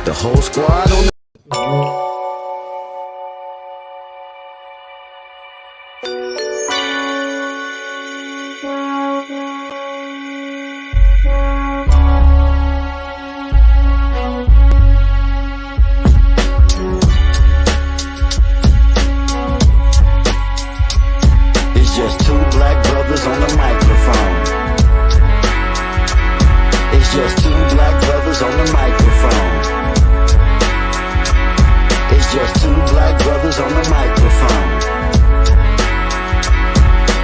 The whole squad on the It's just two black brothers on the microphone. It's just two black brothers on the microphone. It's just two black brothers on the microphone.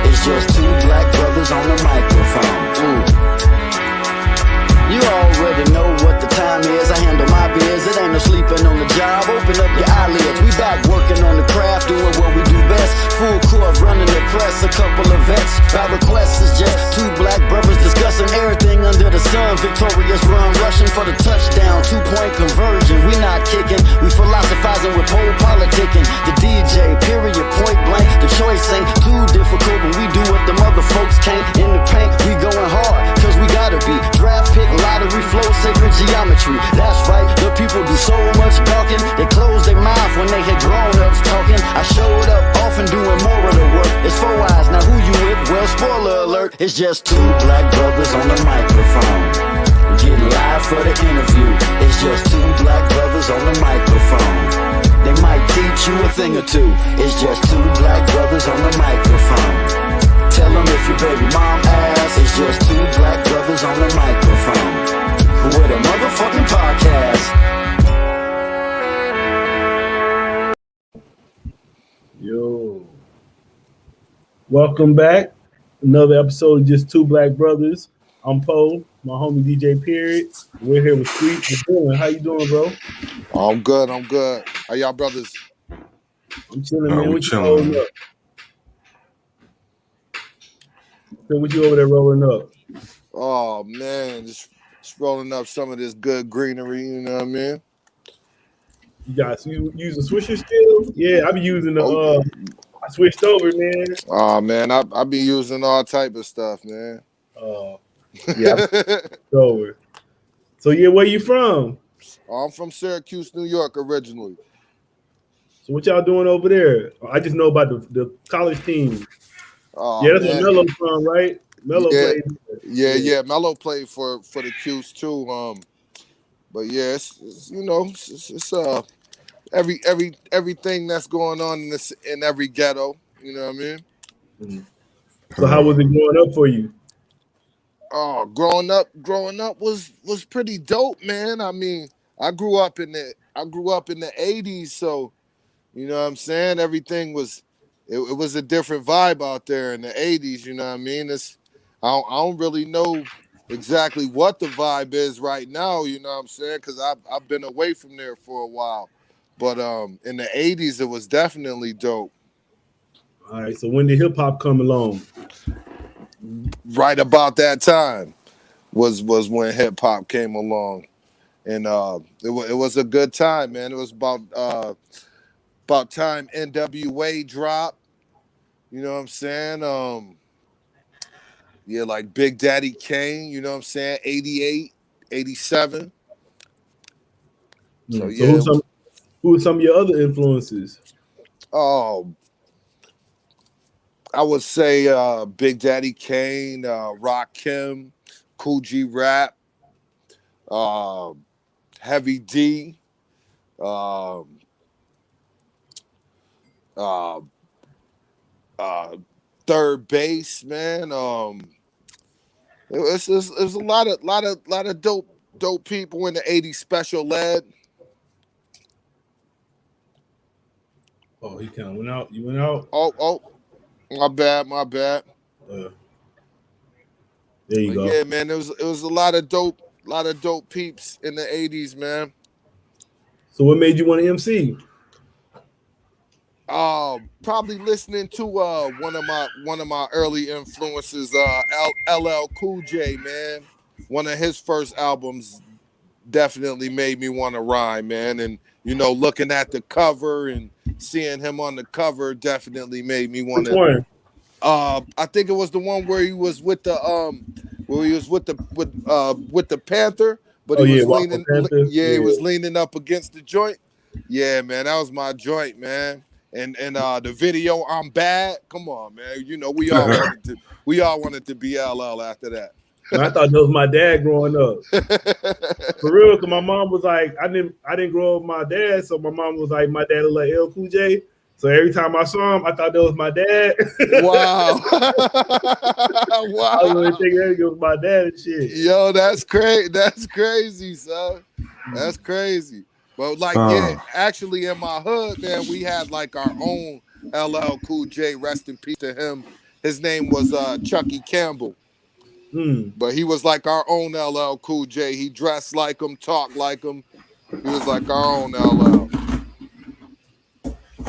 It's just two black brothers on the microphone. You already know what the time is. I handle my biz. It ain't no sleeping on the job. Open up your eyelids. We back working on the craft, doing what we do best. Full court running the press. A couple of vets. By request is just two black brothers discussing everything under the sun. Victorious run, rushing for the touchdown. 2-point conversion. We not kicking. We philosophizing with pole politicking. The DJ, period, point blank. The choice ain't too difficult, but we do what the mother folks can't. In the paint, we going hard, cause we gotta be. Draft pick, lottery flow, sacred geometry. That's right, the people do so much talking. They closed their mouth when they had grown-ups talking. I showed up often doing more of the work. It's 4 eyes, now who you with? Well, spoiler alert, it's just two black brothers on the microphone. Getting live for the interview. It's just two black brothers on the microphone. They might teach you a thing or two. It's just two black brothers on the microphone. Tell them if your baby mom asks. It's just two black brothers on the microphone. With a motherfucking podcast. Yo. Welcome back. Another episode of Just Two Black Brothers. I'm Poe, my homie DJ Period. We're here with Street Da Villan. How you doing, bro? I'm good. How y'all brothers? I'm chilling, man. What you holding up? So what you over there rolling up? Oh man, just rolling up some of this good greenery, you know what I mean? You using Swisher still? Yeah, I be using the I switched over, man. Oh man, I be using all type of stuff, man. Yeah, I switched over. So yeah, where you from? I'm from Syracuse, New York originally. So what y'all doing over there? I just know about the college team. Oh, yeah, that's man. where Melo's from, right? Melo played. Yeah. Melo played for the Qs too. But yeah, it's you know, it's everything that's going on in every ghetto. You know what I mean? Mm-hmm. So how was it growing up for you? Oh, growing up was pretty dope, man. I mean, I grew up in the 80s, so you know what I'm saying? Everything was it was a different vibe out there in the 80s, you know what I mean? I don't really know exactly what the vibe is right now, you know what I'm saying? Because I've been away from there for a while. But in the 80s, it was definitely dope. All right, so when did hip-hop come along? Right about that time was when hip-hop came along. And it was a good time, man. It was about time NWA dropped. You know what I'm saying? Yeah, like Big Daddy Kane, you know what I'm saying? 88, 87. So yeah. So who are some of your other influences? Oh, I would say Big Daddy Kane, Rakim, Kool G Rap, Heavy D, Third Base, man. It was a lot of dope people in the 80s. Special Ed. Oh, he kind of went out. You went out? Oh, my bad. There you go. Yeah, man, it was a lot of dope peeps in the 80s, man. So what made you want to MC? Probably listening to one of my early influences, LL Cool J, man. One of his first albums definitely made me want to rhyme, man. And you know, looking at the cover and seeing him on the cover definitely made me want to. I think it was the one where he was with the with the Panther, but Oh he yeah, was Walker leaning. Panther. Yeah, he was leaning up against the joint. Yeah, man, that was my joint, man. And the video, I'm bad. Come on, man. You know, we all wanted to be LL after that. Man, I thought that was my dad growing up. For real, because my mom was like, I didn't grow up with my dad, so my mom was like, my dad was like L Cool J. So every time I saw him, I thought that was my dad. Wow. I was really thinking that it was my dad and shit. Yo, that's crazy. That's crazy, son. That's crazy. But like, yeah, actually in my hood, man, we had like our own LL Cool J. Rest in peace to him. His name was Chucky Campbell. But he was like our own LL Cool J. He dressed like him, talked like him. He was like our own LL.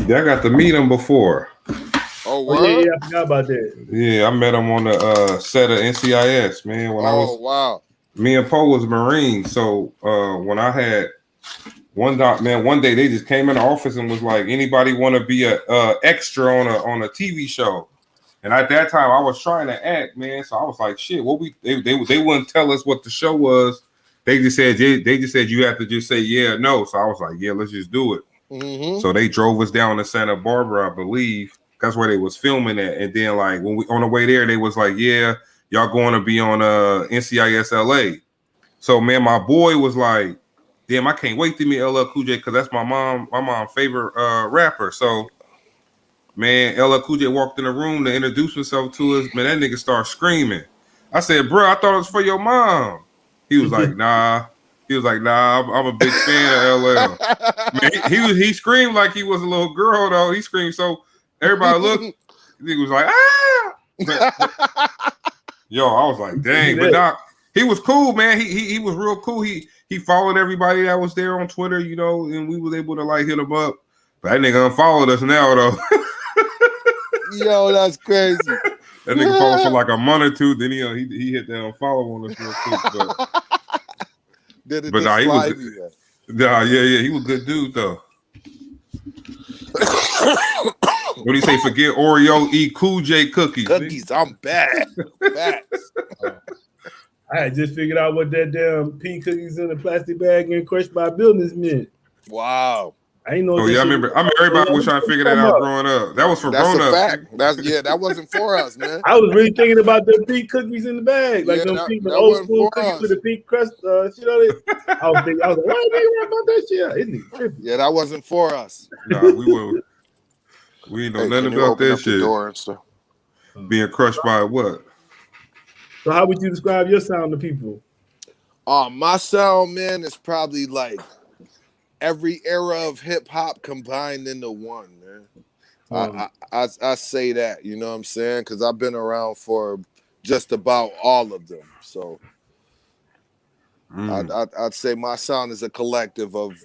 Yeah, I got to meet him before. Oh, yeah, I forgot about that. Yeah, I met him on the set of NCIS, man. When I was, wow. Me and Poe was Marines, so when I had one day they just came in the office and was like, anybody want to be a extra on a TV show? And at that time, I was trying to act, man. So I was like, shit, they wouldn't tell us what the show was. They just said you have to just say yeah or no. So I was like, yeah, let's just do it. Mm-hmm. So they drove us down to Santa Barbara, I believe. That's where they was filming at. And then like when we on the way there, they was like, yeah, y'all going to be on NCIS LA. So man, my boy was like, damn, I can't wait to meet LL Cool J because that's my mom's favorite rapper. So man, LL Cool J walked in the room to introduce himself to us. Man, that nigga started screaming. I said, bro, I thought it was for your mom. He was like, nah. He was like, nah, I'm a big fan of LL. Man, he screamed like he was a little girl, though. He screamed so everybody looked. He was like, ah. Yo, I was like, dang. But nah, he was cool, man. He was real cool. He followed everybody that was there on Twitter, you know, and we was able to like hit him up. But that nigga unfollowed us now, though. Yo, that's crazy. That nigga followed for like a month or two. Then he hit that unfollow on us real quick. But nah, he was. Nah, yeah, he was a good dude though. What do you say? Forget Oreo, eat Cool J cookies. Cookies, I'm bad. Facts. I had just figured out what that damn pea cookies in a plastic bag getting crushed by business meant. Wow. I ain't know. Oh yeah, I remember everybody was trying to figure that out growing up. That was for grown ups. Fact. That wasn't for us, man. I was really thinking about the pink cookies in the bag, like them pink old school cookies with the pink crust shit on it. I was like, why are you worried about that shit? Isn't it trippy? Yeah, that wasn't for us. Nah, we ain't know nothing about that shit. Door and stuff. Being crushed by what? So how would you describe your sound to people? My sound, man, is probably like every era of hip hop combined into one, man. I say that, you know what I'm saying? Because I've been around for just about all of them. So I'd say my sound is a collective of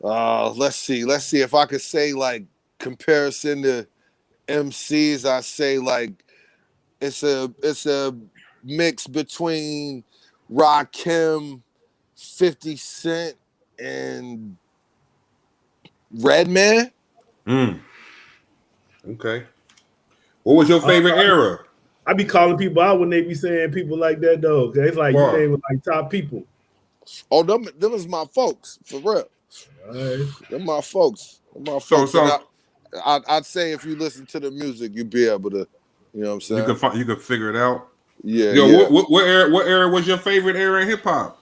let's see if I could say like comparison to MCs, I say like it's a mix between Rakim, 50 Cent, and Redman. Okay. What was your favorite era? I be calling people out when they be saying people like that though. Cause it's like you name like top people. Oh, them is my folks for real. Right. Them my folks. So I'd say if you listen to the music, you'd be able to, you know what I'm saying. You could figure it out. Yeah. Yo, yeah. What era was your favorite era in hip hop?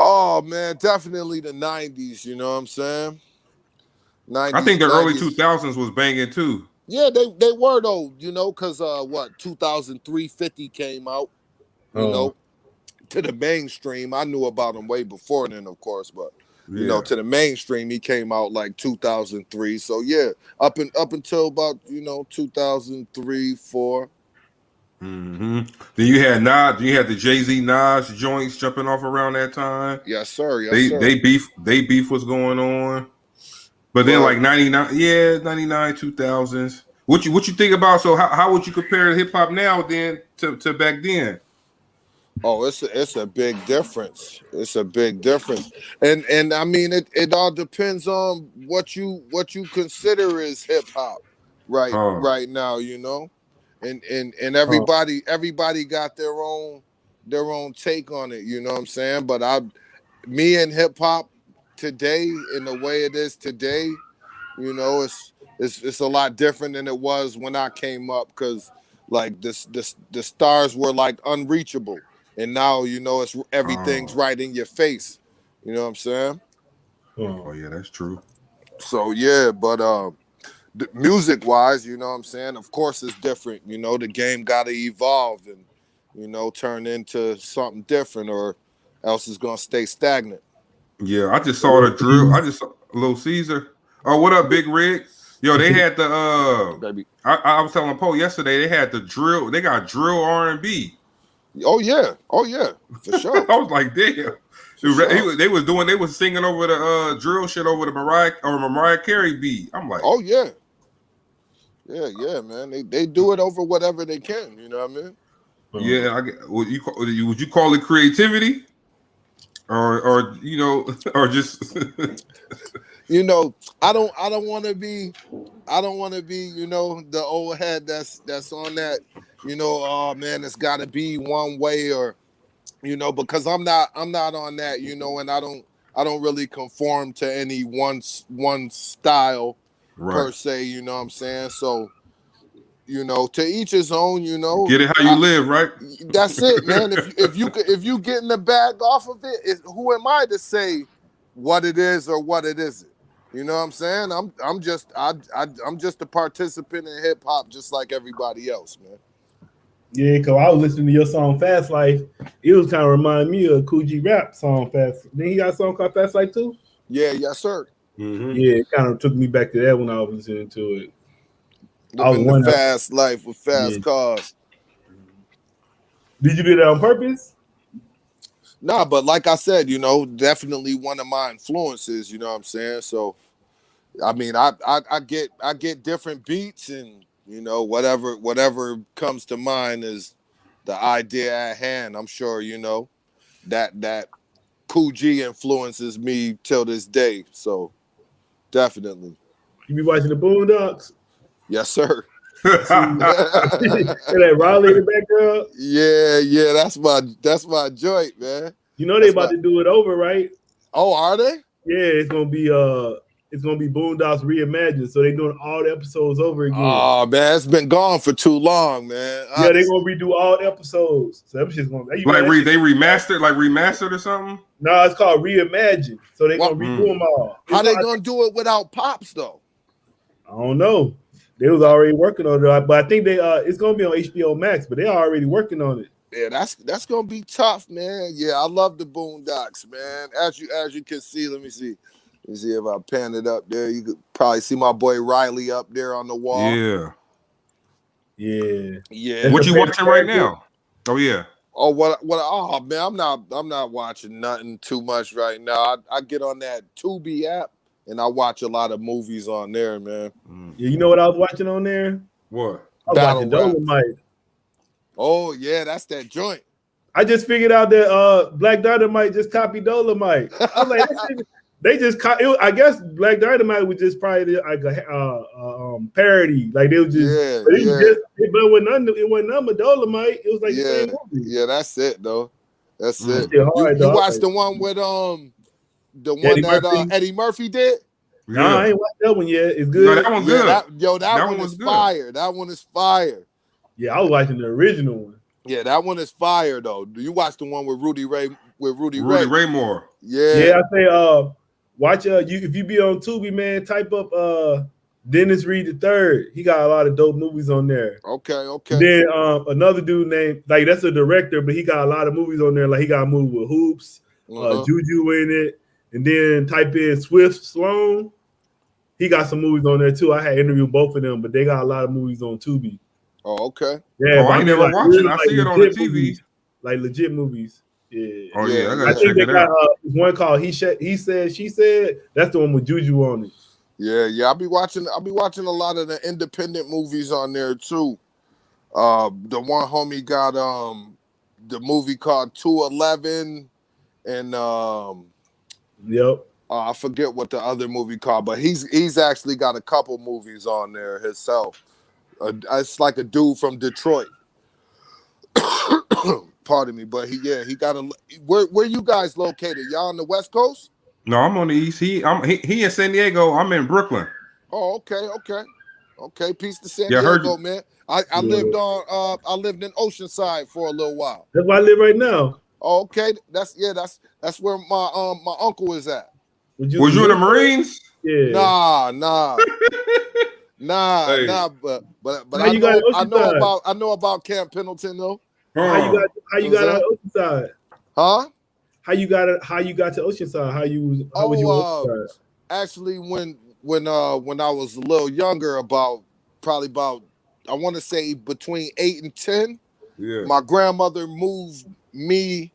Oh man, definitely the 90s, you know what I'm saying? 90s, I think the early 2000s was banging too. Yeah, they were though, you know, because 2003 50 came out, you know, to the mainstream. I knew about him way before then, of course, but you know, to the mainstream, he came out like 2003. So yeah, up until about 2003, 4. Mm-hmm. Then you had Nas. You had the Jay-Z Nas joints jumping off around that time. Yes, sir. They beef was going on. But then like 99, 2000s. What you think about? So how would you compare hip hop now then to back then? Oh, it's a big difference. It's a big difference, and I mean it all depends on what you consider as hip hop, right now, you know, and everybody got their own take on it. You know what I'm saying? But me and hip hop today, in the way it is today, you know, it's a lot different than it was when I came up, because like the stars were like unreachable, and now, you know, it's everything's right in your face. You know what I'm saying? Oh yeah, that's true. So yeah, but music wise, you know what I'm saying? Of course it's different. You know, the game gotta evolve and, you know, turn into something different, or else it's gonna stay stagnant. Yeah, I just saw the drill. I just saw Little Caesar. Oh, what up, Big Rig? Yo, they had the Baby. I was telling Poe yesterday, they had the drill. They got drill R&B. Oh yeah, for sure. I was like, damn. Sure. They was singing over the drill shit over the Mariah Carey beat. I'm like, Oh yeah. Yeah, man. They do it over whatever they can, you know what I mean? yeah. Would you call it creativity, or you know, or just You know, I don't want to be, you know, the old head that's on that, you know, oh man, it's got to be one way, or, you know, because I'm not on that, you know, and I don't really conform to any one style per se, you know what I'm saying? So, you know, to each his own, you know. get it how you live, right? That's it, man. If you getting the bag off of it, who am I to say what it is or what it isn't? You know what I'm saying? I'm just a participant in hip hop, just like everybody else, man. Yeah, because I was listening to your song Fast Life. It was kind of remind me of Coogee Rap song Fast. Then he got a song called Fast Life too? Yeah, yes, sir. Mm-hmm. Yeah, it kind of took me back to that when I was listening to it. Living the fast life with fast cars. Did you do that on purpose? Nah, but like I said, you know, definitely one of my influences, you know what I'm saying? So, I mean, I get different beats, and, you know, whatever comes to mind is the idea at hand. I'm sure, you know, that Coogee influences me till this day. So, definitely. You be watching the Boondocks? Yes, sir. That Raleigh in the background? Yeah, that's my joint, man. You know they about to do it over, right? Oh, are they? Yeah, it's gonna be Boondocks reimagined. So they're doing all the episodes over again. Oh man, it's been gone for too long, man. Yeah, they're gonna redo all the episodes. So that shit's gonna they remastered or something. No, it's called reimagined. So they're gonna redo them all. How they gonna do it without Pops though? I don't know. They was already working on it, but I think it's gonna be on HBO Max, but they're already working on it. Yeah, that's gonna be tough, man. Yeah, I love the Boondocks, man. As you can see, let me see if I pan it up there. You could probably see my boy Riley up there on the wall. Yeah. What you watching right now? Oh yeah. Oh what? Oh man, I'm not watching nothing too much right now. I get on that Tubi app and I watch a lot of movies on there, man. Yeah, you know what I was watching on there? What? I was watching Dolomite. Oh yeah, that's that joint. I just figured out that Black Dynamite just copied Dolomite. I was like, they just I guess Black Dynamite was just probably like a parody. Like they was just but it wasn't nothing but Dolomite. It was like the same movie. Yeah, that's it though. That's it. You watched the one with Eddie Murphy did? No, I ain't watched that one yet. It's good. No, that one's good. That one is fire. That one is fire. Yeah, I was watching the original one. Yeah, that one is fire though. Do you watch the one with Rudy Ray Moore? Yeah, I say watch if you be on Tubi, man, type up Dennis Reed III. He got a lot of dope movies on there. Okay. And then another dude named, like, that's a director, but he got a lot of movies on there. Like he got a movie with Hoops, Juju in it. And then type in Swift Sloan. He got some movies on there too. I had interviewed both of them, but they got a lot of movies on Tubi. Oh, okay. Yeah, I ain't never watching. I see it on the TV. Movies, like legit movies. Yeah. Oh yeah, I think they got one called He Said, She Said. That's the one with Juju on it. Yeah. I'll be watching a lot of the independent movies on there too. The one homie got the movie called 211 and Yep. I forget what the other movie called, but he's actually got a couple movies on there himself. It's like a dude from Detroit. pardon me, but he got a. Where you guys located? Y'all on the West Coast? No, I'm on the East. He in San Diego. I'm in Brooklyn. Oh, okay. Peace to San Yeah, I heard Diego, you. man. I lived in Oceanside for a little while. That's where I live right now. Oh, okay, that's where my uncle is at. Was you in the Marines? Yeah. Nah, Hey. but How I you got I know about Camp Pendleton though. How you got out Oceanside? Huh? How you got to Oceanside? How was you Oceanside? Actually, when I was a little younger, probably about I want to say between 8 and 10, Yeah. my grandmother moved me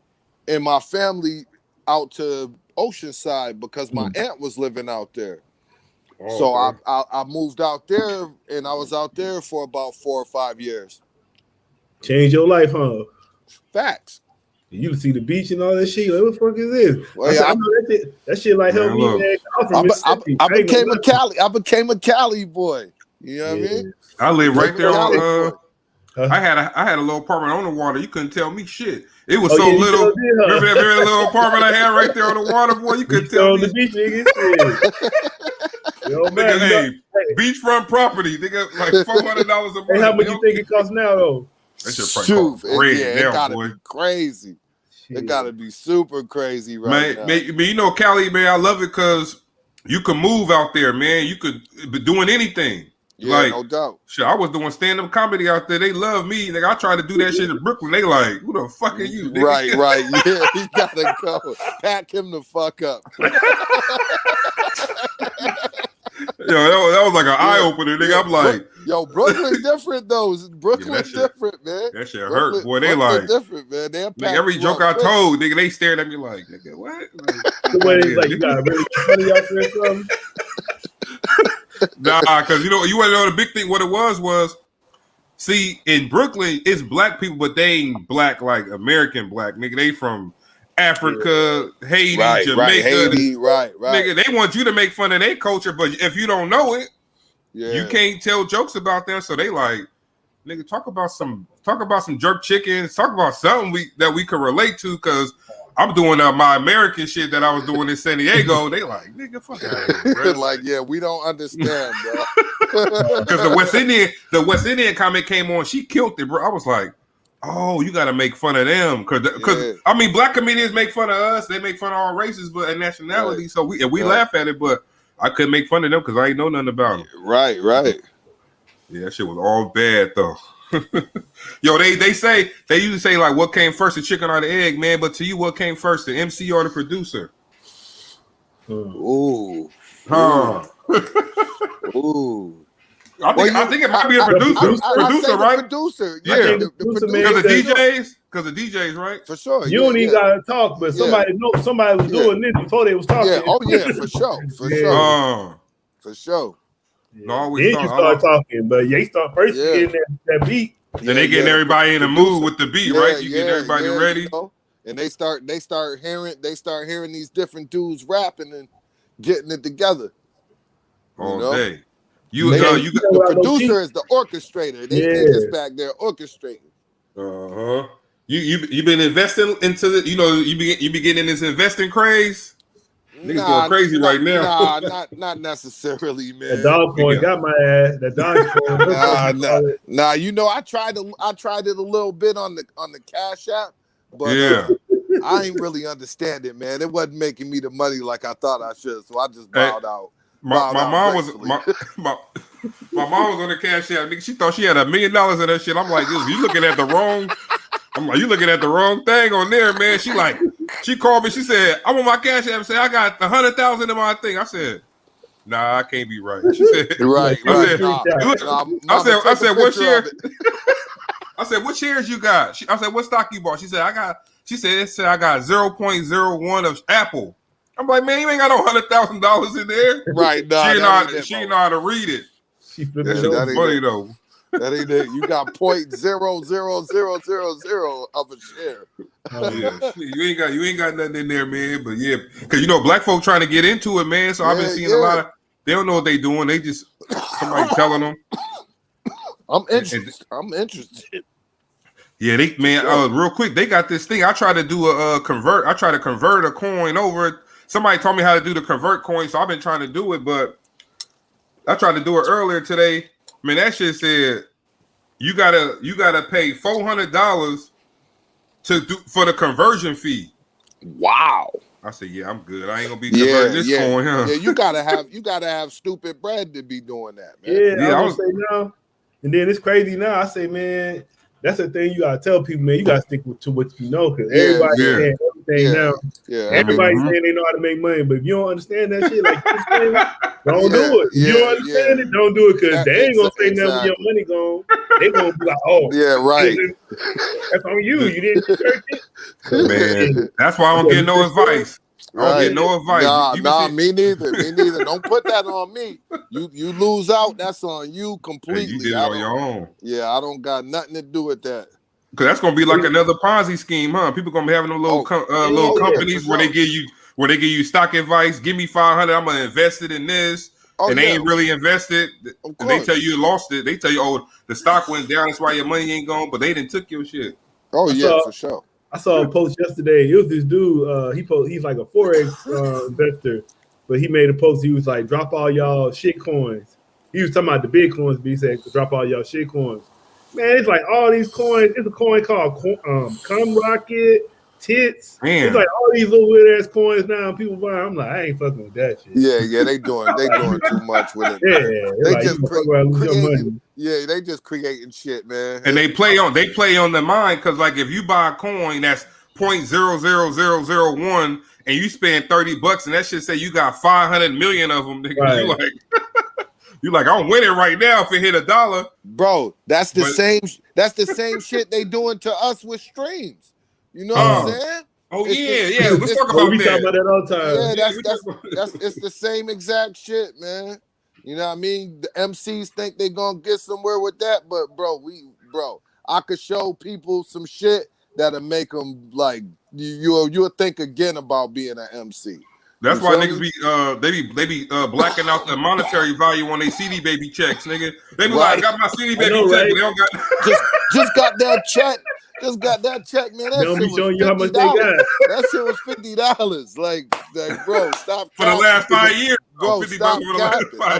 and my family out to Oceanside because my aunt was living out there. Oh, So okay. I moved out there, and I was out there for about 4 or 5 years. Changed your life, huh? Facts. You see the beach and all that shit. Like, what the fuck is this? Well, I yeah, know that shit like helped me, look. man. I'm from Mississippi. I became a Cali boy. You know what I mean? I live right there Cali on. boy. I had a little apartment on the water. You couldn't tell me shit. It was Oh, so yeah, you little. sure did, huh? Remember that very little apartment I had right there on the water, boy? You couldn't tell on me. the beach, nigga. Yo, man, Nigga, beachfront property. Nigga, like $400 a month. Hey, how much you think it costs now, though? That shit probably cost It now, gotta boy. be crazy. Shit. It gotta be super crazy right now. Man, you know, Cali, man, I love it because you can move out there, man. You could be doing anything. Yeah, like, no doubt. Shit, I was doing stand-up comedy out there. They love me. Like, I tried to do that shit in Brooklyn. They like, who the fuck are you, nigga? Right. Yeah, he gotta go. Pack him the fuck up. Yo, that was like an eye-opener, nigga. I'm like, yo, Brooklyn different though. Brooklyn different, man. that shit Brooklyn, hurt, boy. They Brooklyn like, different, man. nigga, every joke I told, nigga, they stared at me like, nigga, what? Like, you got really funny out there or something? Nah, because you want to know the big thing. What it was, see, in Brooklyn, it's black people, but they ain't black like American black, nigga. They from Africa, Haiti, Jamaica, Haiti, right. Nigga, they want you to make fun of their culture, but if you don't know it, Yeah. you can't tell jokes about them. So they like, nigga, talk about some jerk chickens, talk about something that we could relate to, because I'm doing my American shit that I was doing in San Diego. They like, nigga, fuck out of here, bro. Like, yeah, we don't understand, bro. Because the West Indian comic came on, she killed it, bro. I was like, oh, you got to make fun of them, because I mean, black comedians make fun of us, they make fun of all races, but and nationality. Right. So we laugh at it, but I couldn't make fun of them because I ain't know nothing about them. Right. Yeah, that shit was all bad though. Yo, they usually say like, what came first, the chicken or the egg, man? But to you, what came first, the MC or the producer? Ooh. Huh? Ooh. I think it might be a producer, right? Producer, Yeah, the producer, because the DJs, right? for sure. You don't even gotta talk, but somebody was doing this before they was talking. Yeah, oh yeah, for sure. For sure. Yeah. No, always Then you start talking, but they start first getting that beat. Then they getting everybody in the mood with the beat, right? You get everybody ready, you know? And they start hearing these different dudes rapping and getting it together all day. The producer is the orchestrator. They just back there orchestrating. You been investing into the, you be getting in this investing craze. Niggas going crazy right now. Not necessarily, man. The dog point got my ass. The dog point. Nah. I tried it a little bit on the Cash App, but I ain't really understand it, man. It wasn't making me the money like I thought I should, so I just bowed out. My mom was on the Cash App. Nigga, she thought she had $1 million in that shit. I'm like, you looking at the wrong. I'm like, you looking at the wrong thing on there, man. She called me. She said, I'm on my Cash App and said, I got 100,000 in my thing. I said, nah, I can't be right. She said, right. I said, what share? I said, what shares you got? I said, what stock you bought? She said, I got 0.01 of Apple. I'm like, man, you ain't got no $100,000 in there. Right. She ain't know how to read it. That shit funny though. That ain't it. You got 0.00000 of a share. Oh, yeah. You ain't got nothing in there, man. But yeah, because black folk trying to get into it, man. So I've been seeing a lot of. They don't know what they doing. They just somebody telling them. I'm interested. Yeah, they man. Real quick, they got this thing. I tried to do a convert. I tried to convert a coin over. Somebody told me how to do the convert coin, so I've been trying to do it, but I tried to do it earlier today. Man, that shit said you gotta pay $400 to do for the conversion fee. Wow. I said, yeah, I'm good. I ain't gonna be converting this coin, huh? Yeah, you gotta have stupid bread to be doing that, man. Yeah, I was say now, and then it's crazy now. I say, man, that's the thing you gotta tell people, man. You gotta stick to what you know, because everybody's saying everything now. Yeah, everybody's saying they know how to make money, but if you don't understand that shit, like don't do it. If you don't understand it, don't do it, because they ain't gonna say nothing when your money gone. They gonna be like, oh, yeah, right. That's on you. You didn't research it. Man, that's why I don't get no advice. I don't get no advice. Nah, me neither. Me neither. Don't put that on me. You lose out. That's on you completely. You did it on your own. Yeah, I don't got nothing to do with that. Because that's gonna be like another Ponzi scheme, huh? People gonna be having them little companies where they give you stock advice. Give me 500. I'm gonna invest it in this, and they ain't really invested. And they tell you lost it. They tell you, oh, the stock went down. That's why your money ain't gone. But they didn't took your shit. Oh yeah, for sure. I saw a post yesterday. It was this dude. He's like a forex investor, but he made a post. He was like, "Drop all y'all shit coins." He was talking about the big coins, but he said, "Drop all y'all shit coins." Man, it's like all these coins. It's a coin called Cum Rocket, Tits. Man. It's like all these little weird ass coins now. And people buy. I'm like, I ain't fucking with that shit. Yeah, they doing too much with it. Yeah, they like, just creating. Yeah, they just creating shit, man. And they play on the mind, because like if you buy a coin that's 0.00001 and you spend $30 and that shit say you got 500 million of them, nigga, right. You like I'm winning right now if it hit $1. Bro, that's the same shit they doing to us with streams. You know what I'm saying? Oh yeah. Let's talk about that. Talk about that all the time. Yeah, that's it's the same exact shit, man. You know what I mean? The MCs think they gonna get somewhere with that, but bro, I could show people some shit that'll make them like you'll think again about being an MC. That's why niggas be blacking out the monetary value on their CD baby checks, nigga. They be like, I got my CD baby check, but they don't got just got that check. Just got that check, man. That shit was $50. How much they got. That shit was $50. Like, bro, stop. For the last 5 years, bro, stop.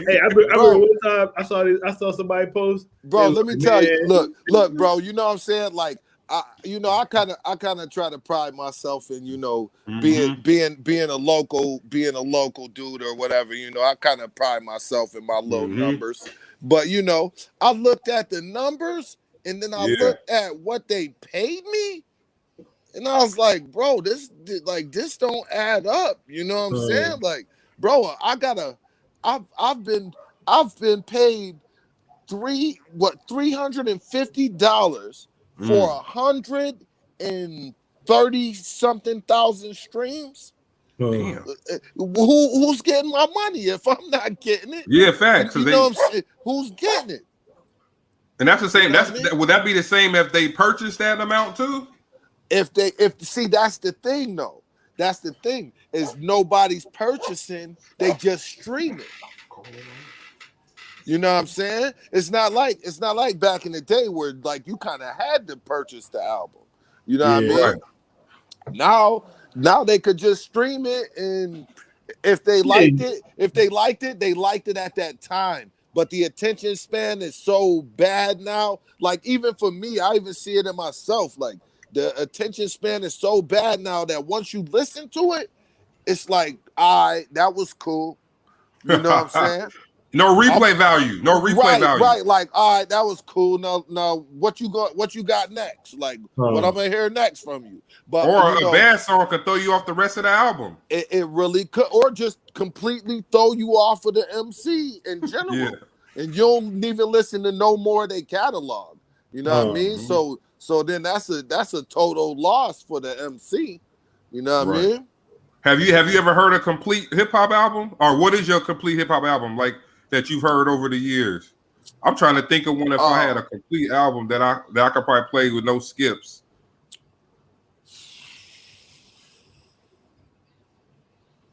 Hey, I remember one time I saw somebody post. Bro, let me tell you. Look, bro. You know what I'm saying? Like, I kind of try to pride myself in, being a local dude or whatever. You know, I kind of pride myself in my low numbers. But I looked at the numbers. And then I looked at what they paid me, and I was like, "Bro, this don't add up." You know what I'm saying? Like, bro, I've been paid $350 for 130-something thousand streams. Damn. Who's getting my money if I'm not getting it? Yeah, facts. You know what I'm saying? Who's getting it? And that's the same. Would that be the same if they purchased that amount too? If that's the thing though. That's the thing is nobody's purchasing. They just stream it. You know what I'm saying? It's not like back in the day where like you kind of had to purchase the album. You know what I mean? Right. Now they could just stream it, and if they liked it, they liked it at that time. But the attention span is so bad now. Like, even for me, I even see it in myself. Like, the attention span is so bad now that once you listen to it, it's like, that was cool. You know what I'm saying? No replay value. No replay value. Right. Like, all right, that was cool. Now, what you got next? Like, what I'm gonna hear next from you? But a bad song could throw you off the rest of the album. It really could, or just completely throw you off of the MC in general. Yeah. And you don't even listen to no more of their catalog. You know what I mean? So then that's a total loss for the MC. You know what I mean? Have you ever heard a complete hip hop album? Or what is your complete hip hop album like that you've heard over the years? I'm trying to think of one if I had a complete album that I could probably play with no skips.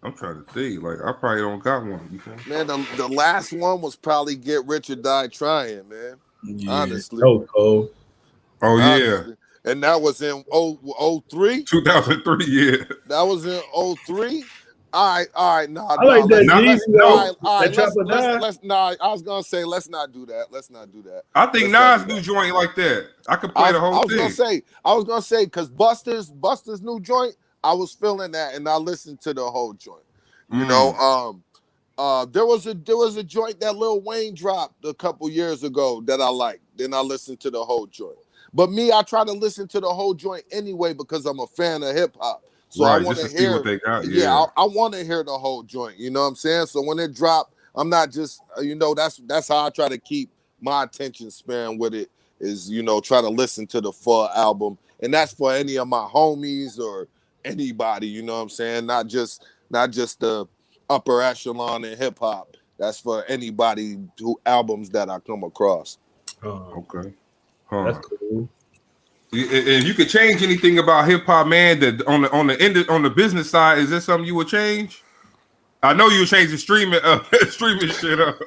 I'm trying to think. Like, I probably don't got one. You feel? Man, the last one was probably Get Rich or Die Trying, man. Yeah. Honestly. Oh, yeah. And that was in 03? 2003, yeah. That was in 03? All right, nah. I like that Jeezy. All right, That Chopper Die. I was gonna say, let's not do that. I think Nas new joint like that. I could play the whole thing. I was gonna say, because Buster's new joint, I was feeling that, and I listened to the whole joint. You know, there was a joint that Lil Wayne dropped a couple years ago that I liked. Then I listened to the whole joint. But me, I try to listen to the whole joint anyway because I'm a fan of hip hop. So right, I want to see hear what they got. I want to hear the whole joint. You know what I'm saying? So when it drop, I'm not just that's how I try to keep my attention span with it. Is try to listen to the full album, and that's for any of my homies or anybody. You know what I'm saying? Not just the upper echelon in hip hop. That's for anybody who albums that I come across. Okay. That's cool. If you could change anything about hip hop, man, that on the business side, is there something you would change? I know you would change the streaming shit up.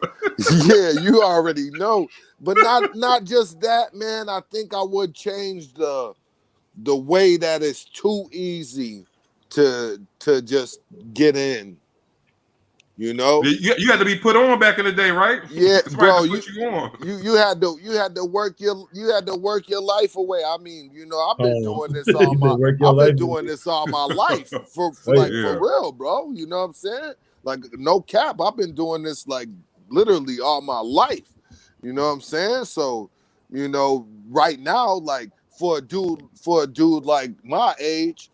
Yeah, you already know, but not just that, man. I think I would change the way that it's too easy to just get in. You had to be put on back in the day, right? Yeah, bro. You had to work your life away. I mean, I've been doing this all my life for real, bro. You know what I'm saying? Like, no cap. I've been doing this like literally all my life. You know what I'm saying? So, right now, like for a dude like my age,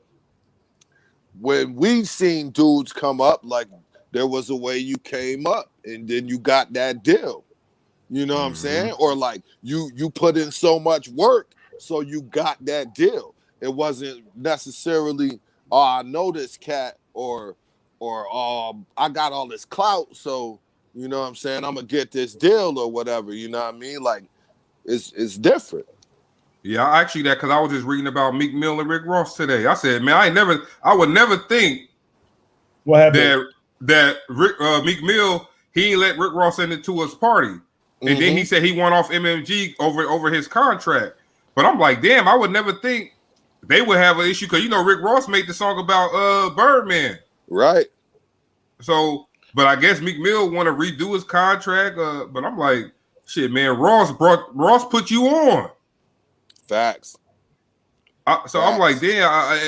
when we've seen dudes come up, like, there was a way you came up and then you got that deal. You know what I'm saying? Or like you put in so much work, so you got that deal. It wasn't necessarily, I know this cat or I got all this clout, so you know what I'm saying, I'm gonna get this deal or whatever. You know what I mean? Like it's different. Yeah, actually that because I was just reading about Meek Mill and Rick Ross today. I said, man, I would never think what happened that Meek Mill, he let Rick Ross into his party. And then he said he won off MMG over his contract. But I'm like, damn, I would never think they would have an issue because Rick Ross made the song about Birdman. Right. So, but I guess Meek Mill want to redo his contract. But I'm like, shit, man, Ross put you on. Facts. I'm like, damn,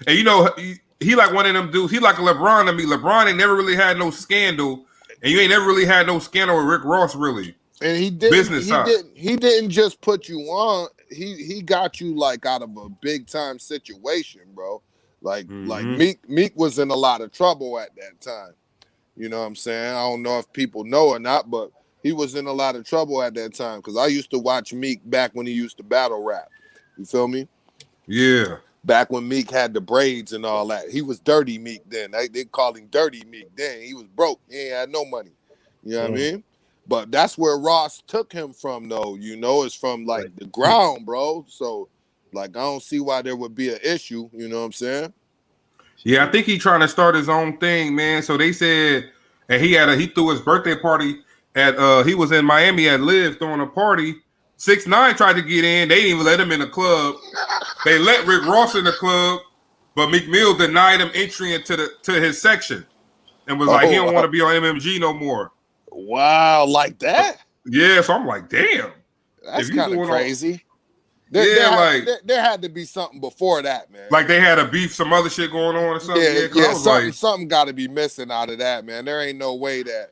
and he like one of them dudes. He like a LeBron to me. LeBron ain't never really had no scandal, and you ain't never really had no scandal with Rick Ross, really. And he didn't just put you on. He got you like out of a big time situation, bro. Like Meek was in a lot of trouble at that time. You know what I'm saying? I don't know if people know or not, but he was in a lot of trouble at that time because I used to watch Meek back when he used to battle rap. You feel me? Yeah. Back when Meek had the braids and all that. He was Dirty Meek then. They called him Dirty Meek then. He was broke. He ain't had no money. You know what I mean? But that's where Ross took him from, though. It's from, like, the ground, bro. So, like, I don't see why there would be an issue. You know what I'm saying? Yeah, I think he trying to start his own thing, man. So they said, and he threw his birthday party at, he was in Miami at Live throwing a party. 6ix9ine tried to get in. They didn't even let him in the club. They let Rick Ross in the club, but Meek Mill denied him entry into his section and was like, he don't want to be on MMG no more. Wow, like that? Yeah, so I'm like, damn. That's kind of crazy. There had to be something before that, man. Like they had a beef, some other shit going on or something. Yeah, something got to be missing out of that, man. There ain't no way that,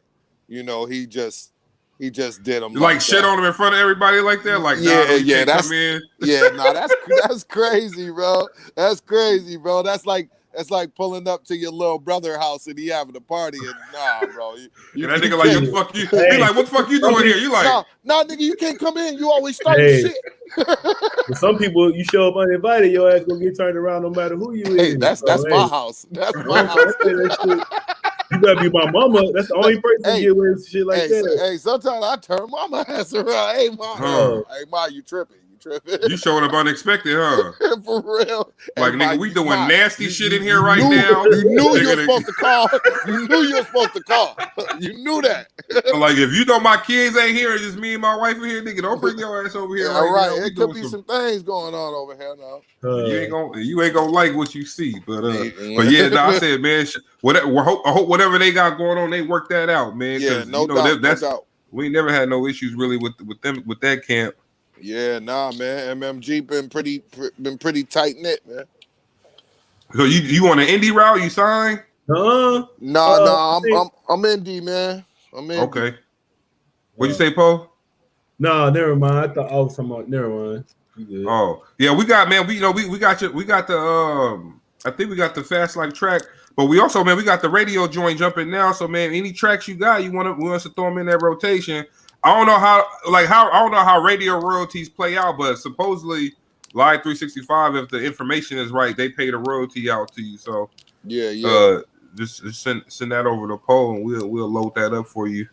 he just did them like shit that. On him in front of everybody like that. Like that's crazy, bro. That's crazy, bro. That's like pulling up to your little brother's house and he having a party and bro. You that nigga like, fuck you. He like, what the fuck you doing here? You like, no, nigga, you can't come in. You always start shit. But some people, you show up uninvited, your ass gonna get turned around no matter who you is. Hey, that's my house. That's my house. You gotta be my mama. That's the only person to get with shit like that. Hey, sometimes I turn mama ass around. Hey, mama. Hey, ma, you tripping. tripping. You showing up unexpected, huh? For real. Like, nigga, we doing nasty shit in here right now. You knew you were Nigga, supposed to call. You knew you were supposed to call. You knew that. Like, if you know my kids ain't here, it's just me and my wife are here, nigga, don't bring your ass over here. All right. Now. It could be some things going on over here now. You ain't gonna like what you see, but yeah, no, I said, man, whatever. I hope whatever they got going on, they work that out, man. Yeah, no doubt. No doubt. We never had no issues really with them with that camp. Yeah, nah, man. MMG been pretty tight knit, man. So you on an indie route? You signed? Nah, I'm indie, man. I'm indie. Okay. What'd you say, Poe? No, never mind. I thought I was talking about. Never mind. Oh yeah, we got, man. We got you. We got the I think we got the Fast Life track, but we also, man, we got the radio joint jumping now. So, man, any tracks you got, we want us to throw them in that rotation. I don't know how radio royalties play out, but supposedly Live 365, if the information is right, they pay the royalty out to you. So yeah. Just send that over to Poe and we'll load that up for you.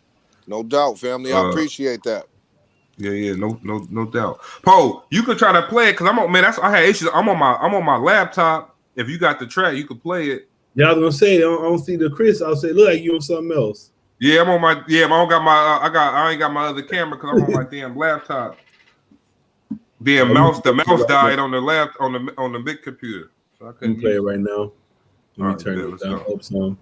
No doubt, family. I appreciate that. Yeah, no doubt. Poe, you could try to play it because I had issues. I'm on my laptop. If you got the track, you could play it. Yeah, I was gonna say I don't see the Chris. I'll say look like you on something else. Yeah, I'm on my. Yeah, I don't got my. I ain't got my other camera because I'm on my damn laptop. The mouse died on the big computer. So I couldn't play it right now. Let me turn it down. Hope so.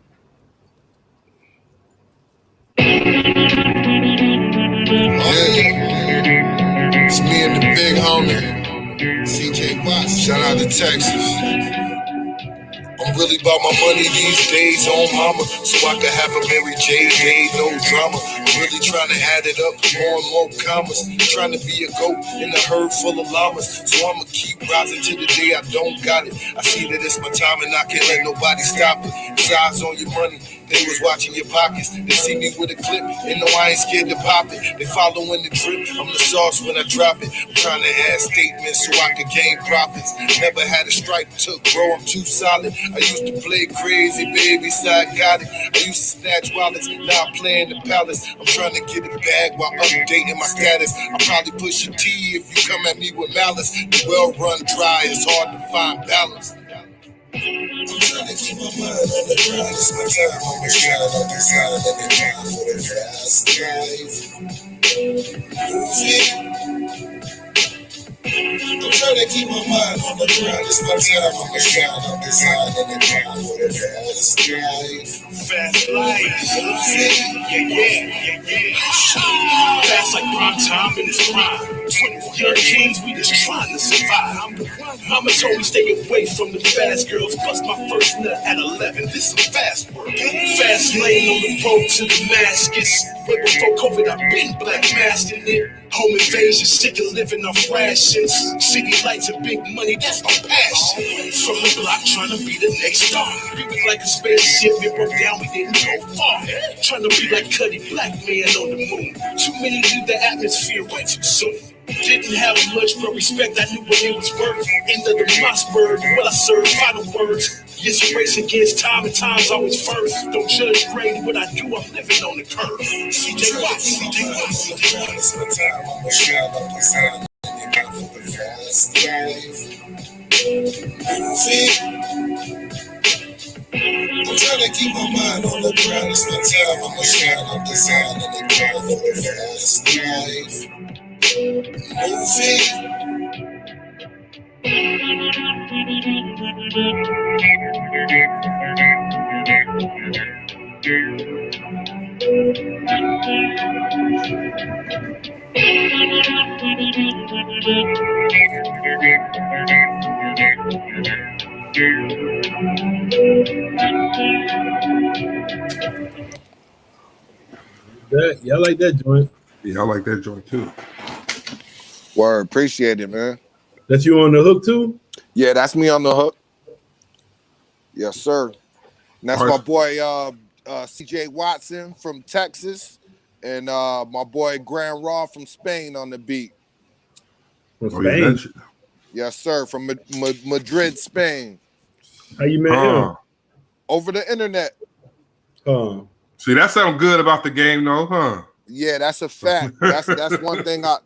It's me and the big homie, CJ Watts. Shout out to Texas. I'm really about my money these days on mama, so I can have a Mary J. Day, no drama. I'm really trying to add it up, more and more commas. Trying to be a goat in a herd full of llamas, so I'ma keep rising till the day I don't got it. I see that it's my time and I can't let nobody stop it. Size on your money, they was watching your pockets. They see me with a clip, and no, I ain't scared to pop it. They following the drip, I'm the sauce when I drop it. I'm trying to add statements so I can gain profits. Never had a strike, took bro, I'm too solid. I used to play crazy, baby, so I got it. I used to snatch wallets, now I'm playing the palace. I'm trying to get a bag while updating my status. I'll probably push a T if you come at me with malice. The well run dry, it's hard to find balance. I'm trying to keep my mind on the grind. It's my time on the grind. I'm designing the grind for the fast life. Moving. I'm trying to keep my mind on the grind. It's my time on the grind. I'm designing the grind for the fast life. Fast life. Yeah. Fast like prime time in this prime. 21 young kings, we just trying to survive. Mama told me stay away from the fast girls. Bust my first nut at 11. This is fast work. Fast lane on the road to Damascus. But before COVID, I've been black masking it. Home invasion, sick of living off rations. City lights and big money, that's my passion. From the block, trying to be the next star. We was like a spaceship, it broke down, we didn't go far. Trying to be like Cuddy, black man on the moon. Too many leave the atmosphere way too soon. Didn't have much, but respect, I knew what it was worth. End of the Mossberg, what I serve, final words. Yes, a race against time, and time's always first. Don't judge grade what I do, I'm living on the curve. CJ Watts. It's my time, I'm a shine, I'm designing it for the fast life. I'm trying to keep my mind on the grind. It's my time, I'm a shine, I'm designing it for the fast life. Yeah, I like that joint. Yeah, I like that joint too. Word, appreciate it, man. That's you on the hook too? Yeah, that's me on the hook. Yes, sir. And that's my boy CJ Watson from Texas, and my boy Grand Raw from Spain on the beat. From Spain? Yes, sir. From Madrid, Spain. How you met him? Over the internet. See, that sounds good about the game, though, huh? Yeah, that's a fact. That's one thing I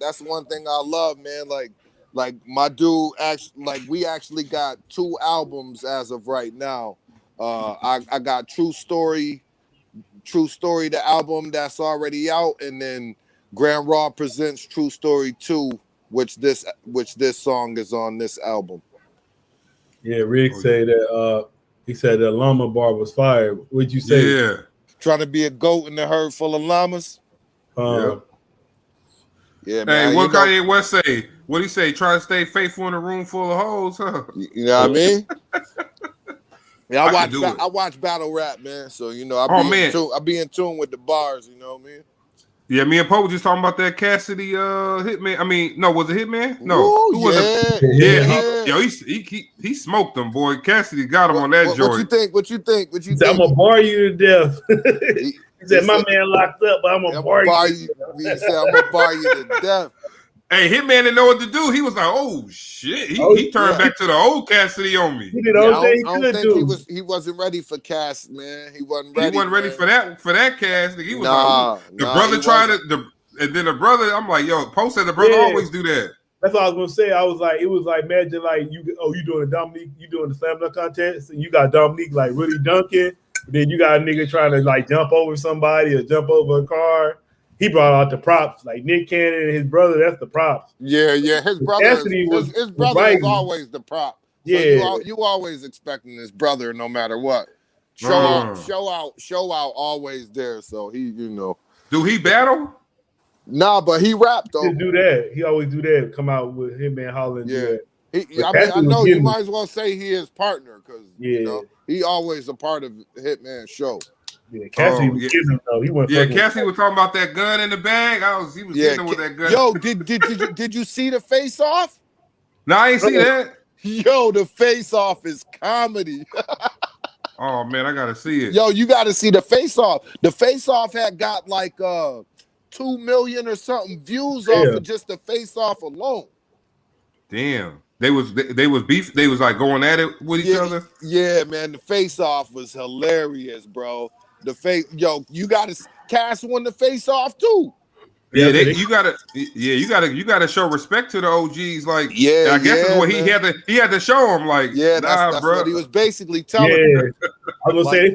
love, man. Like Like my dude, actually, like we actually got 2 albums as of right now. I got True Story, the album that's already out, and then Grand Raw presents True Story 2, which this song is on this album. Yeah, Rick said that. He said the llama bar was fire. What'd you say? Yeah. Trying to be a goat in the herd full of llamas. Yeah. Yeah, man. Hey, what Kanye West say? What he say? Try to stay faithful in a room full of hoes, huh? You know what I mean? Yeah, I watch battle rap, man. So I be in tune with the bars. You know what I mean? Yeah, me and Poe were just talking about that Cassidy Hitman. I mean, no, was it Hitman? No, ooh, who was it? He smoked them, boy. Cassidy got him on that joint. What you think? He said, I'm gonna bar you to death. He said, my man locked up, but I'm gonna bar you. He said, I'm gonna bar you to death. Hey, Hitman didn't know what to do. He was like, "Oh shit!" He turned back to the old Cassidy on me. He did all things I don't think he wasn't ready for Cass, man. He wasn't ready. He wasn't ready for that Cass. He was like, the brother tried to, and then the brother. I'm like, yo, Poe said the brother always do that. That's what I was gonna say. I was like, it was like, imagine like you doing a Dominique, you doing the slam dunk contest, and you got Dominique like really dunking. Then you got a nigga trying to like jump over somebody or jump over a car. He brought out the props, like Nick Cannon and his brother. That's the props. Yeah. His brother is always the prop. So you always expecting his brother, no matter what. Show out, always there. So he, Do he battle? Nah, but he rapped though. He do that. He always do that. Come out with him and Holland. Yeah. I know you might as well say he is partner because he always a part of Hitman show. Yeah, Cassidy was getting him though. He went. Yeah, Cassidy was talking about that gun in the bag. He was getting him with that gun. Yo, did you see the face off? No, I ain't see that. Yo, the face off is comedy. Oh man, I gotta see it. Yo, you gotta see the face off. The face off had got like 2 million or something views off of just the face off alone. Damn. They was beef. They was like going at it with each other. Yeah, man. The face off was hilarious, bro. You gotta Cass won the face off too. Yeah, you gotta show respect to the OGs. Like, I guess that's what he had to show them. Like, that's bro. what he was basically telling. Yeah, I was gonna say I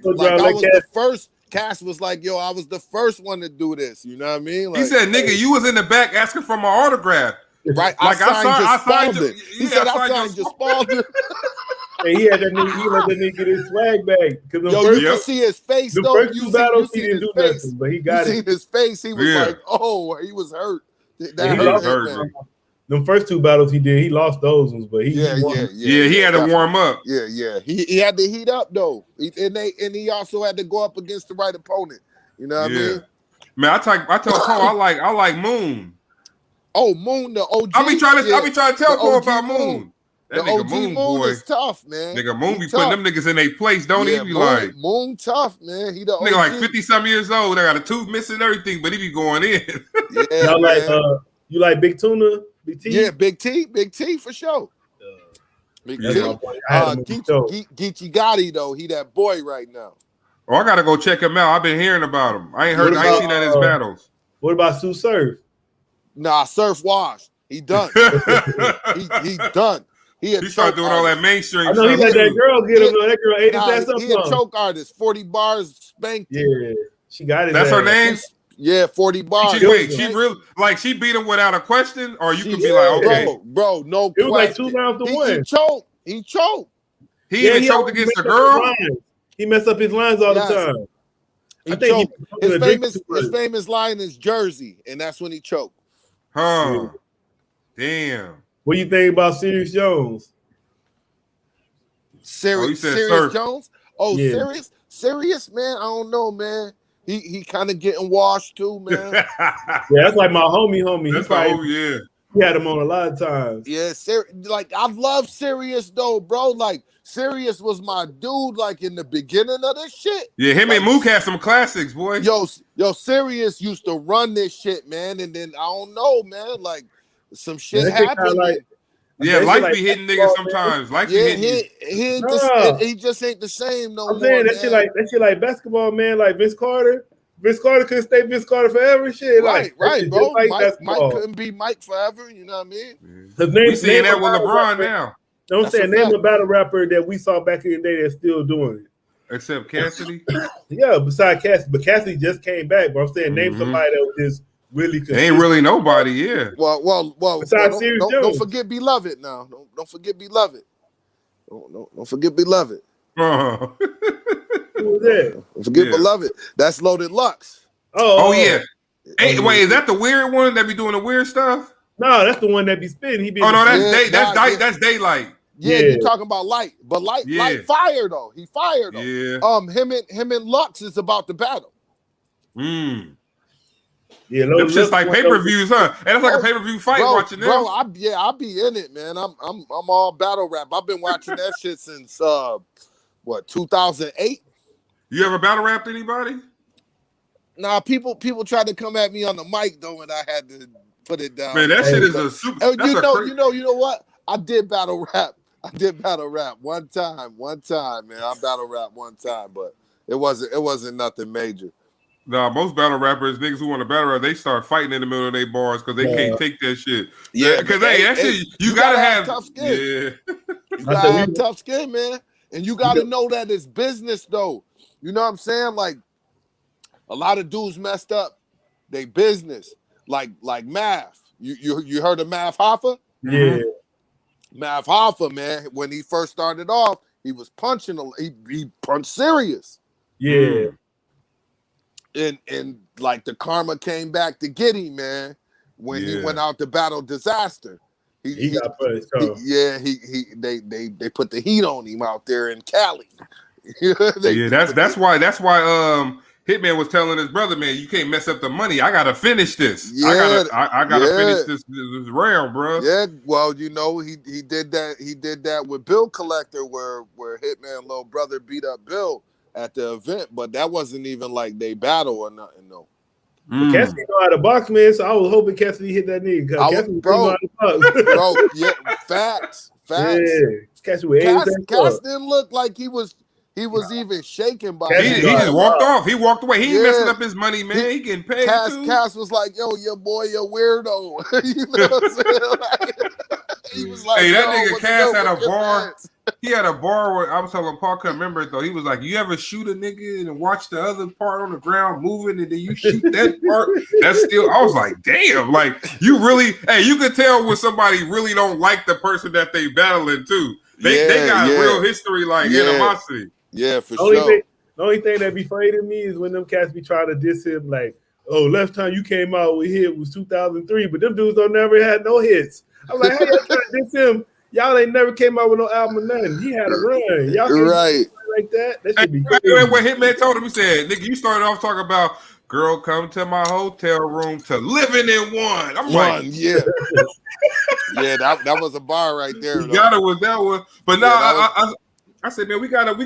was the first. Cass was like, yo, I was the first one to do this. You know what I mean? Like, he said, nigga, you was in the back asking for my autograph. Right, like I signed it. He said I signed your sponsor. And he let that nigga get his swag back. Yo, you can see his face though. First two battles he didn't do nothing, but he got it. You seen his face? He was like, oh, he was hurt. That hurt. Them first 2 battles he did, he lost those ones, but he won. He had to warm up. Yeah. He had to heat up though, and he also had to go up against the right opponent. You know what I mean? Man, I tell Cole, I like Moon. Oh, Moon, the OG. I be trying to tell Cole about Moon. That the nigga OG Moon boy boy is tough, man. Nigga Moon be putting them niggas in their place, don't he? Be like Moon tough, man. He the nigga OG. like 50-some years old. I got a tooth missing and everything, but he be going in. Y'all like you like Big Tuna? Big T? Yeah, Big T for sure. Big T. Geechee Gotti though, he that boy right now. Oh, I gotta go check him out. I've been hearing about him. I ain't seen that in his battles. What about Sue Surf? Nah, Surf washed. He done. he done. He started doing all that mainstream. I know he let that girl get him. That girl ate his ass up. He a choke artist. 40 bars spanked. Yeah, she got it. That's her name. Yeah, 40 bars. She really like she beat him without a question, or you could be like, okay, bro, no. It was like 2 rounds to 1. He choked. He even choked against the girl. He messed up his lines all the time. I think his famous line is Jersey, and that's when he choked. Huh? Damn. What do you think about Sirius Jones? Sirius Jones? Oh, yeah. Sirius, man. I don't know, man. He kind of getting washed too, man. Yeah, that's like my homie. That's he had him on a lot of times. Yeah, like I love Sirius though, bro. Like Sirius was my dude, like in the beginning of this shit. Yeah, him and Mook had some classics, boy. Yo, Sirius used to run this shit, man, and then I don't know, man, like some shit happened. Life be hitting niggas sometimes. Life be hitting. He just ain't the same no more. That shit like basketball, man. Like Vince Carter, Vince Carter couldn't stay Vince Carter forever. Shit, Right, like, bro. like Mike couldn't be Mike forever. You know what I mean? We seeing that with LeBron now. No, I'm saying name a battle rapper that we saw back in the day that's still doing it. Except Cassidy. Yeah, besides Cassidy, but Cassidy just came back. But I'm saying name somebody that was just really consistent. Ain't really nobody. Yeah. Well. Besides Don't forget Beloved now. Don't forget Beloved. Don't forget Beloved. Uh-huh. Who was that? Don't forget Beloved. That's Loaded Lux. Oh yeah. Hey, wait, is that the weird one that be doing the weird stuff? No, that's the one that be spinning. He be. Oh no, that's Daylight. Yeah, you're talking about Light, but Light fire though. He fired though. Yeah. Him and Lux is about to battle. Yeah, it's just like pay-per-views, huh? And it's like a pay-per-view fight watching them. Bro, I be in it, man. I'm all battle rap. I've been watching that shit since 2008. You ever battle rapped anybody? Nah, people tried to come at me on the mic though, and I had to put it down. Man, that shit is a super. You know what? I did battle rap one time, man. I battle rap one time, but it wasn't nothing major. Nah, most battle rappers, niggas who want to battle rap, they start fighting in the middle of their bars because they can't take that shit. Yeah, because that shit, you gotta have tough skin. Yeah, you gotta have tough skin, man, and you gotta know that it's business, though. You know what I'm saying? Like a lot of dudes messed up they business, like Math. You heard of Math Hoffa? Yeah, Math Hoffa, man. When he first started off, he was punching. He punched serious. Yeah. And like the karma came back to get him, man, when he went out to battle Disaster. He got punished. They put the heat on him out there in Cali. that's why Hitman was telling his brother, man, you can't mess up the money. I gotta finish this. I gotta finish this round, bro. Yeah, well, you know, he did that. He did that with Bill Collector, where Hitman little brother beat up Bill at the event, but that wasn't even like they battle or nothing, no. Cassidy know how to box, man, so I was hoping Cassidy hit that nigga. Bro, yeah, facts. Yeah, Cassidy didn't look like he was even shaken by it. He just walked off. He walked away. He ain't messing up his money, man. He getting paid too. Cass was like, yo, your boy, you weirdo. You know what I'm saying? He was like, hey, that nigga Cass had a bar. He had a bar where I was telling Paul, couldn't remember it though. He was like, you ever shoot a nigga and watch the other part on the ground moving and then you shoot that part? That's still, I was like, damn, like you really, hey, you could tell when somebody really don't like the person that they battling too. They got real history, like animosity. Yeah, for sure. The only thing that be funny to me is when them cats be trying to diss him, like, oh, last time you came out with hit was 2003, but them dudes don't never had no hits. I'm like, how y'all trying to diss him? Y'all ain't never came out with no album or nothing. He had a run. Y'all can't like that. That should be good. What Hitman told him, he said, nigga, you started off talking about girl come to my hotel room to living in one. I'm like, yeah. Yeah, that was a bar right there. That was. But no, I said, man, we gotta.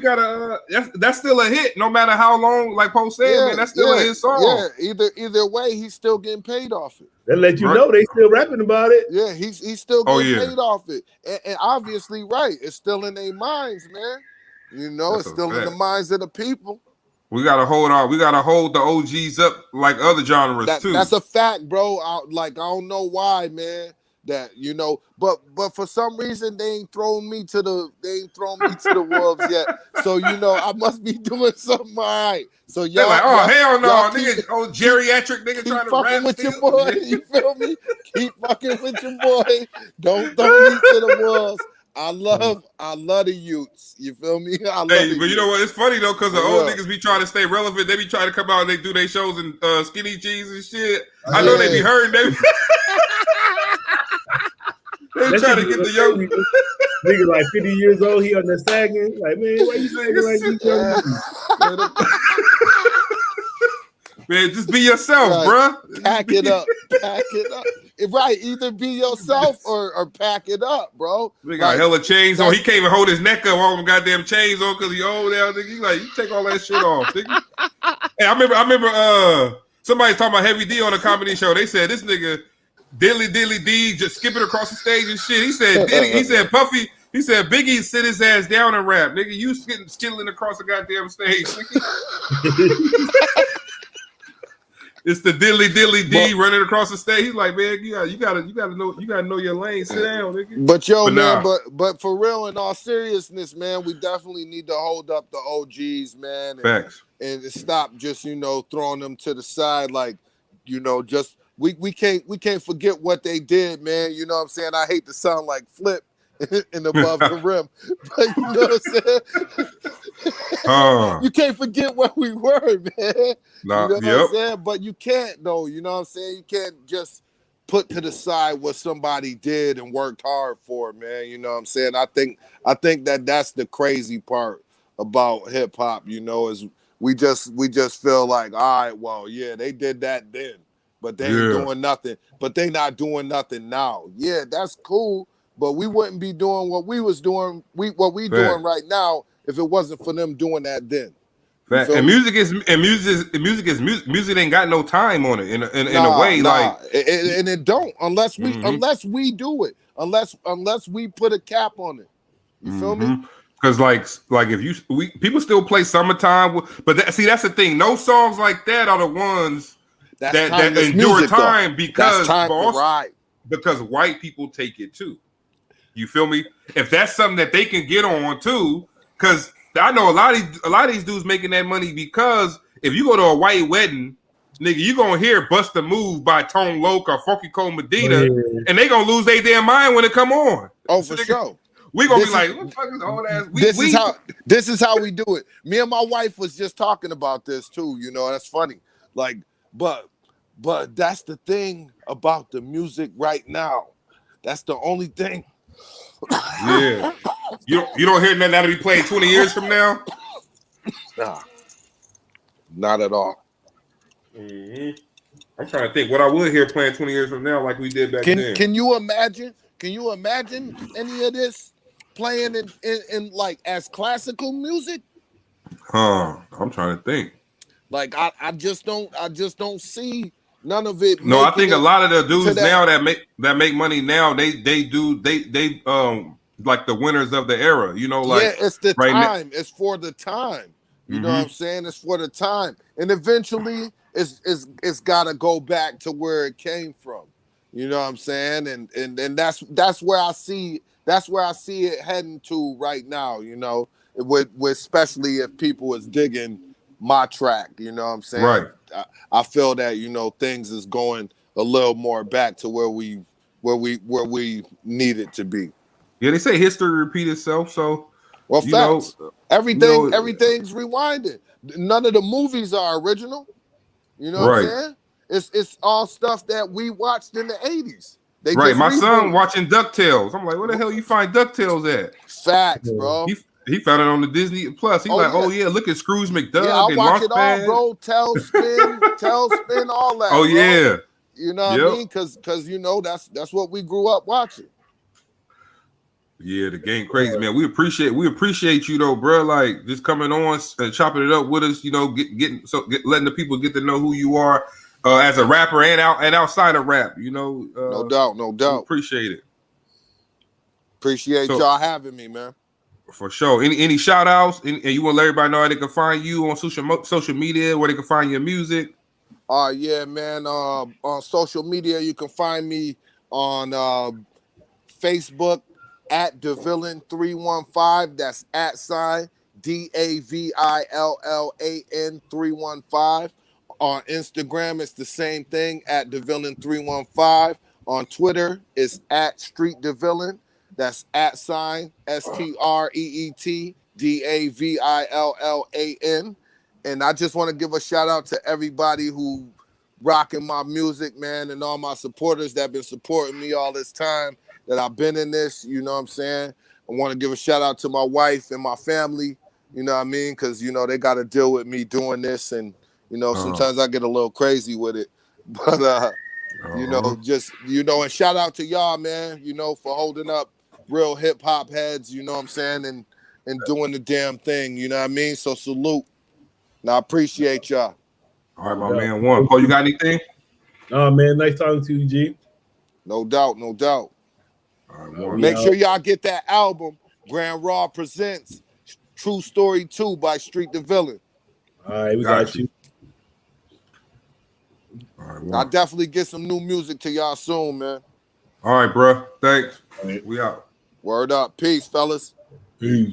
That's still a hit, no matter how long. Like Poe said, man, that's still a hit song. Yeah, either way, he's still getting paid off it. They let you know they still rapping about it. Yeah, he's still getting paid off it, and obviously, right, it's still in their minds, man. You know, it's still in the minds of the people. We gotta hold on. We gotta hold the OGs up like other genres too. That's a fact, bro. I don't know why, man. That but for some reason they ain't thrown me to the wolves yet. So I must be doing something all right. So y'all like, hell no, nigga, geriatric nigga trying to rap with your boy. You feel me? Keep fucking with your boy. Don't throw me to the wolves. I love the youths. You feel me? But you know what? It's funny though, because the old niggas be trying to stay relevant. They be trying to come out and they do their shows in skinny jeans and shit. I know they be hurting. They trying to get the young nigga like 50 years old. He on there sagging. Like, man, why you sagging like you? Man, just be yourself, bruh. Pack it up. Right, either be yourself or pack it up, bro. They got hella chains on. He can't even hold his neck up. All them goddamn chains on because he old now. Nigga, you take all that shit off, nigga. Hey, I remember somebody talking about Heavy D on a comedy show. They said this nigga Dilly D just skipping across the stage and shit. He said Puffy. He said Biggie sit his ass down and rap, nigga. You skittling across the goddamn stage, nigga. It's the dilly D running across the stage. He's like, man, you gotta know your lane. Sit down, nigga. But yo, But man, nah. but for real, in all seriousness, man, we definitely need to hold up the OGs, man. Facts. And stop just, throwing them to the side. Like, just we can't forget what they did, man. You know what I'm saying? I hate to sound like Flip and above the rim, but you know what I'm saying? You can't forget where we were, man. Nah, you know what I'm saying? But you can't, though. You know what I'm saying? You can't just put to the side what somebody did and worked hard for, man. You know what I'm saying? I think that's the crazy part about hip hop, is we just feel like, all right, well, yeah, they did that then, but they ain't doing nothing. But they not doing nothing now. Yeah, that's cool, but we wouldn't be doing what we was doing, doing right now if it wasn't for them doing that then. And music ain't got no time on it in a way, like and it don't unless we do it, unless we put a cap on it. You feel me? Because like if people still play Summertime, but that's the thing. No songs like that are the ones that endure music, time because because white people take it too. You feel me? If that's something that they can get on too, because I know a lot of these dudes making that money because if you go to a white wedding, nigga, you gonna hear "Bust a Move" by Tone Loc or Funky Cole Medina, and they gonna lose their damn mind when it come on. Oh, for sure. We gonna be like, what the fuck is all that? This is how we do it. Me and my wife was just talking about this too. That's funny. Like, but that's the thing about the music right now. That's the only thing. Yeah. You don't hear nothing that'll be played 20 years from now? Nah. Not at all. I'm trying to think what I would hear playing 20 years from now like we did back then. Can you imagine any of this playing in like as classical music? I'm trying to think. Like I just don't see none of it. No, I think a lot of the dudes now that make money now, they like the winners of the era, like it's the time. It's for the time. You know what I'm saying? It's for the time. And eventually it's gotta go back to where it came from. You know what I'm saying? And that's where I see it heading to right now, with especially if people is digging my track, you know what I'm saying? Right. I feel that, things is going a little more back to where we need it to be. Yeah, they say history repeat itself, so facts. Everything's rewinded. None of the movies are original. You know what I'm saying? It's all stuff that we watched in the 80s. My son watching DuckTales. I'm like, where the hell you find DuckTales at? Facts, bro. He found it on the Disney Plus. He's look at Scrooge McDuck. Yeah, I watch it all, bro. Tailspin, all that. Oh, yeah. Bro. You know what I mean? Because that's what we grew up watching. Yeah, the game crazy, man. We appreciate you though, bro. Like just coming on and chopping it up with us. Letting the people get to know who you are as a rapper and outside of rap. No doubt. Appreciate it. Appreciate y'all having me, man. For sure. Any shout outs? And you want to let everybody know how they can find you on social media, where they can find your music? Yeah, man. On social media, you can find me on Facebook at Da Villan 315. That's @ DAVILLAN 315. On Instagram, it's the same thing at Da Villan 315. On Twitter, it's at Street Da Villan. That's @ StreetDavillan. And I just want to give a shout out to everybody who rocking my music, man, and all my supporters that have been supporting me all this time that I've been in this, you know what I'm saying? I want to give a shout out to my wife and my family, you know what I mean? Because, they got to deal with me doing this. And, sometimes I get a little crazy with it. But, and shout out to y'all, man, for holding up real hip hop heads, you know what I'm saying? And doing the damn thing, you know what I mean? So salute. Now I appreciate y'all. All right, my man. One. Paul, you got anything? Oh, man. Nice talking to you, G. No doubt. All right, make sure y'all get that album, Grand Raw Presents True Story 2 by Street Da Villan. All right, we got you. I'll definitely get some new music to y'all soon, man. All right, bro. Thanks. All right. We out. Word up. Peace, fellas. Peace.